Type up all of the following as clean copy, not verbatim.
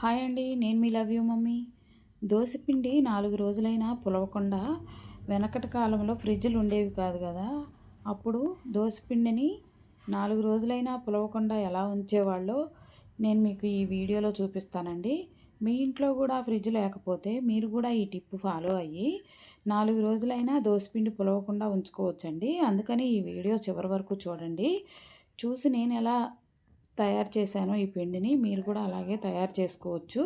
Hi అండి. నేను మీ love you mummy. దోసపిండి 4 రోజులైనా పులవకుండా వెనకటి కాలంలో ఫ్రిడ్జ్‌లు ఉండేవి కాదు కదా! అప్పుడు దోసపిండిని 4 రోజులైనా పులవకుండా ఎలా ఉంచేవాళ్ళో నేను మీకు ఈ వీడియోలో చూపిస్తానండి. మీ ఇంట్లో కూడా ఫ్రిడ్జ్ లేకపోతే మీరు కూడా ఈ టిప్ ఫాలో అయ్యి 4 రోజులైనా దోసపిండి పులవకుండా ఉంచుకోవచ్చండి. అందుకని ఈ వీడియో చివరి వరకు చూడండి. చూసి నేను ఎలా తయారు చేశానో ఈ పిండిని మీరు కూడా అలాగే తయారు చేసుకోవచ్చు.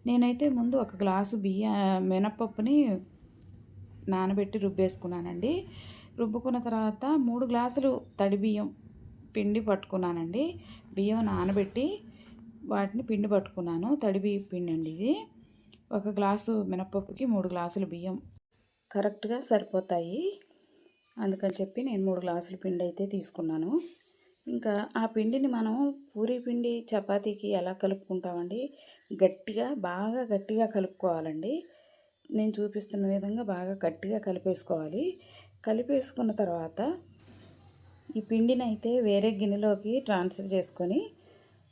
నేనైతే ముందు ఒక గ్లాసు మినపప్పుని నానబెట్టి రుబ్బేసుకున్నానండి. రుబ్బుకున్న తర్వాత 3 గ్లాసులు తడి బియ్యం పిండి పట్టుకున్నానండి. బియ్యం నానబెట్టి వాటిని పిండి పట్టుకున్నాను. తడి బియ్యం పిండి అండి ఇది. ఒక గ్లాసు మినపప్పుకి 3 గ్లాసులు బియ్యం కరెక్ట్గా సరిపోతాయి. అందుకని చెప్పి నేను 3 గ్లాసుల పిండి అయితే తీసుకున్నాను. ఇంకా ఆ పిండిని మనం పూరీ పిండి చపాతీకి ఎలా కలుపుకుంటామండి, బాగా గట్టిగా కలుపుకోవాలండి. నేను చూపిస్తున్న విధంగా బాగా గట్టిగా కలిపేసుకోవాలి. కలిపేసుకున్న తర్వాత ఈ పిండిని అయితే వేరే గిన్నెలోకి ట్రాన్స్ఫర్ చేసుకొని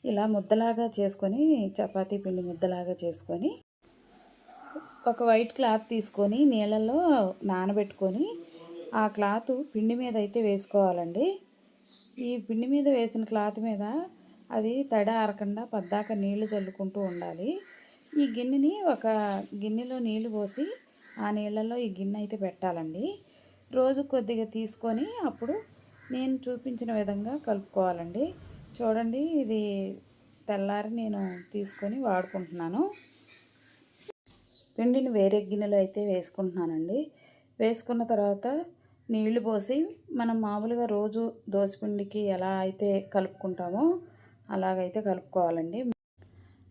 ఇలా ముద్దలాగా చేసుకొని, చపాతీ పిండి ముద్దలాగా చేసుకొని ఒక వైట్ క్లాత్ తీసుకొని నీళ్ళల్లో నానబెట్టుకొని ఆ క్లాత్ పిండి మీద అయితే వేసుకోవాలండి. ఈ పిండి మీద వేసిన క్లాత్ మీద అది తడి ఆరకుండా పద్దాక నీళ్లు చల్లుకుంటూ ఉండాలి. ఈ గిన్నెని ఒక గిన్నెలో నీళ్లు పోసి ఆ నీళ్ళల్లో ఈ గిన్నె అయితే పెట్టాలండి. రోజు కొద్దిగా తీసుకొని అప్పుడు నేను చూపించిన విధంగా కలుపుకోవాలండి. చూడండి, ఇది తెల్లారి నేను తీసుకొని వాడుకుంటున్నాను. పిండిని వేరే గిన్నెలో అయితే వేసుకుంటున్నానండి. వేసుకున్న తర్వాత నీళ్లు పోసి మనం మామూలుగా రోజు దోసపిండికి ఎలా అయితే కలుపుకుంటామో అలాగైతే కలుపుకోవాలండి.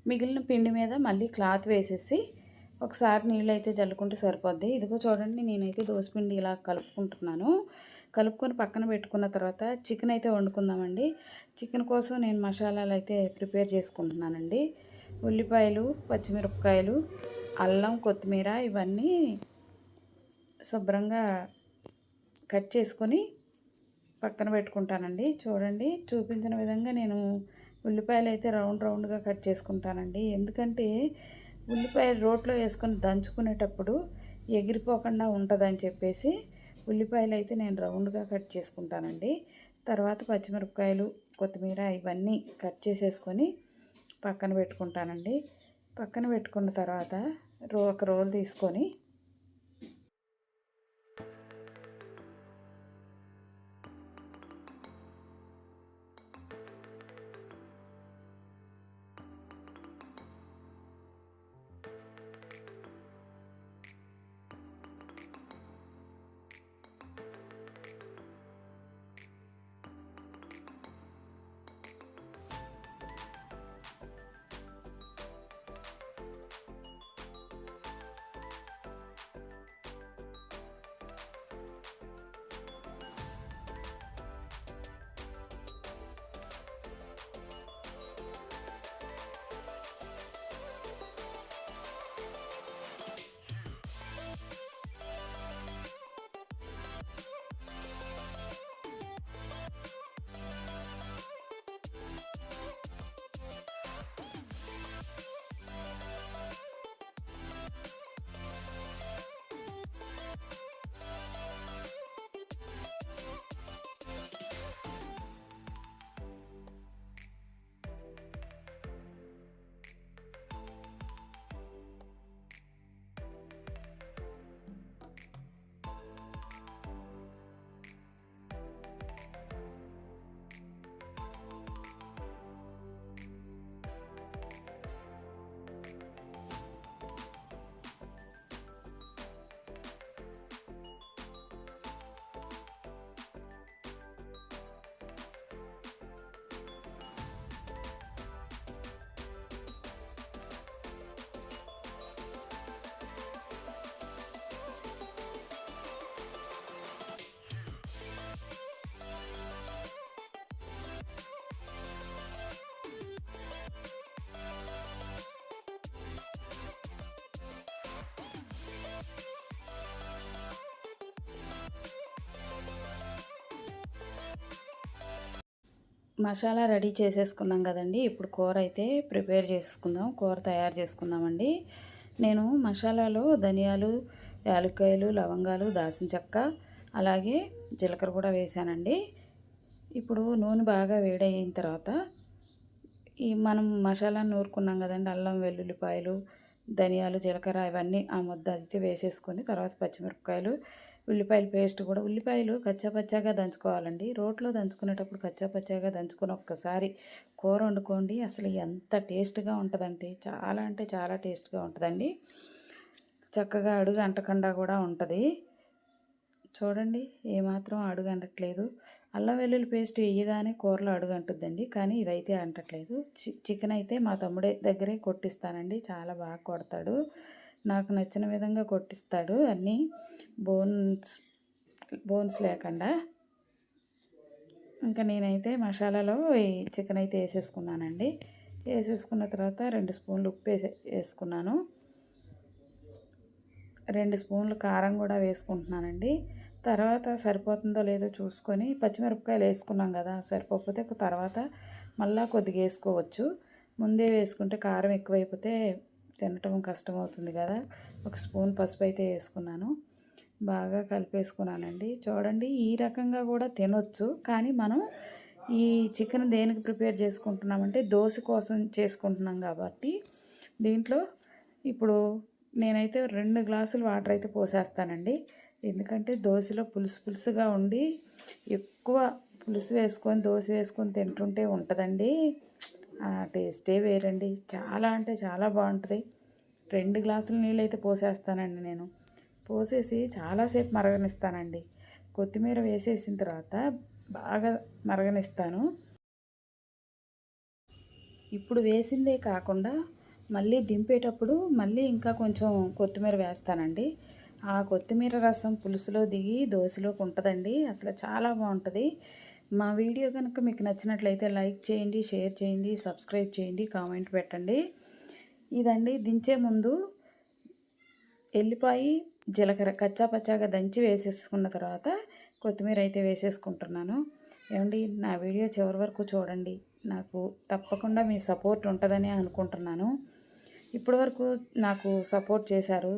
మిగిలిన పిండి మీద మళ్ళీ క్లాత్ వేసేసి ఒకసారి నీళ్ళు అయితే జల్లుకుంటే సరిపోద్ది. ఇదిగో చూడండి, నేనైతే దోసపిండి ఇలా కలుపుకుంటున్నాను. కలుపుకొని పక్కన పెట్టుకున్న తర్వాత చికెన్ అయితే వండుకుందామండి. చికెన్ కోసం నేను మసాలాలు అయితే ప్రిపేర్ చేసుకుంటున్నానండి. ఉల్లిపాయలు, పచ్చిమిరపకాయలు, అల్లం, కొత్తిమీర ఇవన్నీ శుభ్రంగా కట్ చేసుకొని పక్కన పెట్టుకుంటానండి. చూడండి, చూపించిన విధంగా నేను ఉల్లిపాయలు అయితే రౌండ్గా కట్ చేసుకుంటానండి. ఎందుకంటే ఉల్లిపాయలు రోట్లో వేసుకొని దంచుకునేటప్పుడు ఎగిరిపోకుండా ఉంటుందని చెప్పేసి ఉల్లిపాయలు అయితే నేను రౌండ్గా కట్ చేసుకుంటానండి. తర్వాత పచ్చిమిరపకాయలు, కొత్తిమీర ఇవన్నీ కట్ చేసేసుకొని పక్కన పెట్టుకుంటానండి. పక్కన పెట్టుకున్న తర్వాత ఒక రోల్ తీసుకొని మసాలా రెడీ చేసేసుకున్నాం కదండి. ఇప్పుడు కూర అయితే ప్రిపేర్ చేసుకుందాం, కూర తయారు చేసుకుందామండి. నేను మసాలాలో ధనియాలు, యాలక్కాయలు, లవంగాలు, దాల్చిన చెక్క, అలాగే జీలకర్ర కూడా వేసానండి. ఇప్పుడు నూనె బాగా వేడయిన తర్వాత మనం మసాలాను నూరుకున్నాం కదండి. అల్లం, వెల్లుల్లిపాయలు, ధనియాలు, జీలకర్ర ఇవన్నీ ఆ ముద్ద అయితే వేసేసుకొని తర్వాత పచ్చిమిరపకాయలు, ఉల్లిపాయల పేస్ట్ కూడా, ఉల్లిపాయలు కచ్చాపచ్చాగా దంచుకోవాలండి. రోట్లో దంచుకునేటప్పుడు కచ్చాపచ్చాగా దంచుకొని ఒక్కసారి కూర వండుకోండి. అసలు ఎంత టేస్ట్గా ఉంటుందంటే చాలా అంటే చాలా టేస్ట్గా ఉంటుందండి. చక్కగా అడుగు అంటకుండా కూడా ఉంటుంది. చూడండి, ఏమాత్రం అడుగు అంటట్లేదు. అల్లం వెల్లుల్లి పేస్ట్ వేయగానే కూరలో అడుగు అంటుద్దండి, కానీ ఇదైతే అంటట్లేదు. చికెన్ అయితే మా తమ్ముడే దగ్గరే కొట్టిస్తానండి, చాలా బాగా కొడతాడు. నాకు నచ్చిన విధంగా కొట్టిస్తాడు, అన్నీ బోన్స్ లేకుండా. ఇంకా నేనైతే మసాలాలో ఈ చికెన్ అయితే వేసేసుకున్నానండి. వేసేసుకున్న తర్వాత 2 స్పూన్లు ఉప్పు వేసుకున్నాను. 2 స్పూన్లు కారం కూడా వేసుకుంటున్నానండి. తర్వాత సరిపోతుందో లేదో చూసుకొని పచ్చిమిరపకాయలు వేసుకున్నాం కదా, సరిపోకపోతే తర్వాత మళ్ళీ కొద్దిగా వేసుకోవచ్చు. ముందే వేసుకుంటే కారం ఎక్కువైపోతే తినటం కష్టమవుతుంది కదా. 1 స్పూన్ పసుపు అయితే వేసుకున్నాను. బాగా కలిపేసుకున్నానండి. చూడండి, ఈ రకంగా కూడా తినొచ్చు, కానీ మనం ఈ చికెన్ దేనికి ప్రిపేర్ చేసుకుంటున్నామంటే దోశ కోసం చేసుకుంటున్నాం కాబట్టి దీంట్లో ఇప్పుడు నేనైతే 2 గ్లాసులు వాటర్ అయితే పోసేస్తానండి. ఎందుకంటే దోశలో పులుసుగా ఉండి ఎక్కువ పులుసు వేసుకొని దోశ వేసుకొని తింటుంటే ఉంటుందండి, ఆ టేస్టే వేరండి. చాలా అంటే చాలా బాగుంటుంది. 2 గ్లాసుల నీళ్ళు అయితే పోసేస్తానండి నేను. పోసేసి చాలాసేపు మరగనిస్తానండి. కొత్తిమీర వేసేసిన తర్వాత బాగా మరగనిస్తాను. ఇప్పుడు వేసిందే కాకుండా మళ్ళీ దింపేటప్పుడు మళ్ళీ ఇంకా కొంచెం కొత్తిమీర వేస్తానండి. ఆ కొత్తిమీర రసం పులుసులో దిగి దోశలోకి ఉంటుందండి. అసలు చాలా బాగుంటుంది. మా వీడియో కనుక మీకు నచ్చినట్లయితే లైక్ చేయండి, షేర్ చేయండి, సబ్స్క్రైబ్ చేయండి, కామెంట్ పెట్టండి. ఇదండి, దించే ముందు ఎల్లిపాయ, జీలకర్ర కచ్చాపచ్చాగా దంచి వేసేసుకున్న తర్వాత కొత్తిమీర అయితే వేసేసుకుంటున్నాను. ఏమండి, నా వీడియో చివరి వరకు చూడండి. నాకు తప్పకుండా మీ సపోర్ట్ ఉంటుందని అనుకుంటున్నాను. ఇప్పటివరకు నాకు సపోర్ట్ చేశారు,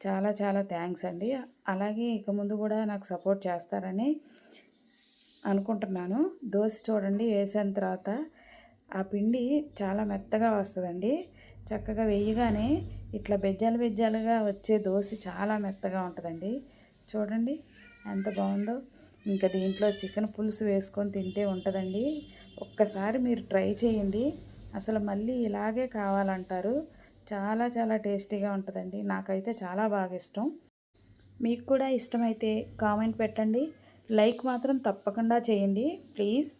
చాలా చాలా థ్యాంక్స్ అండి. అలాగే ఇక ముందు కూడా నాకు సపోర్ట్ చేస్తారని అనుకుంటున్నాను. దోశ చూడండి, వేసిన తర్వాత ఆ పిండి చాలా మెత్తగా వస్తుందండి. చక్కగా వేయగానే ఇట్లా బెజ్జాలుగా వచ్చే దోశ చాలా మెత్తగా ఉంటుందండి. చూడండి ఎంత బాగుందో. ఇంకా దీంట్లో చికెన్ పులుసు వేసుకొని తింటే ఉంటుందండి. ఒక్కసారి మీరు ట్రై చేయండి, అసలు మళ్ళీ ఇలాగే కావాలంటారు. చాలా చాలా టేస్టీగా ఉంటుందండి. నాకైతే చాలా బాగా ఇష్టం. మీకు కూడా ఇష్టమైతే కామెంట్ పెట్టండి, లైక్ మాత్రం తప్పకుండా చేయండి ప్లీజ్.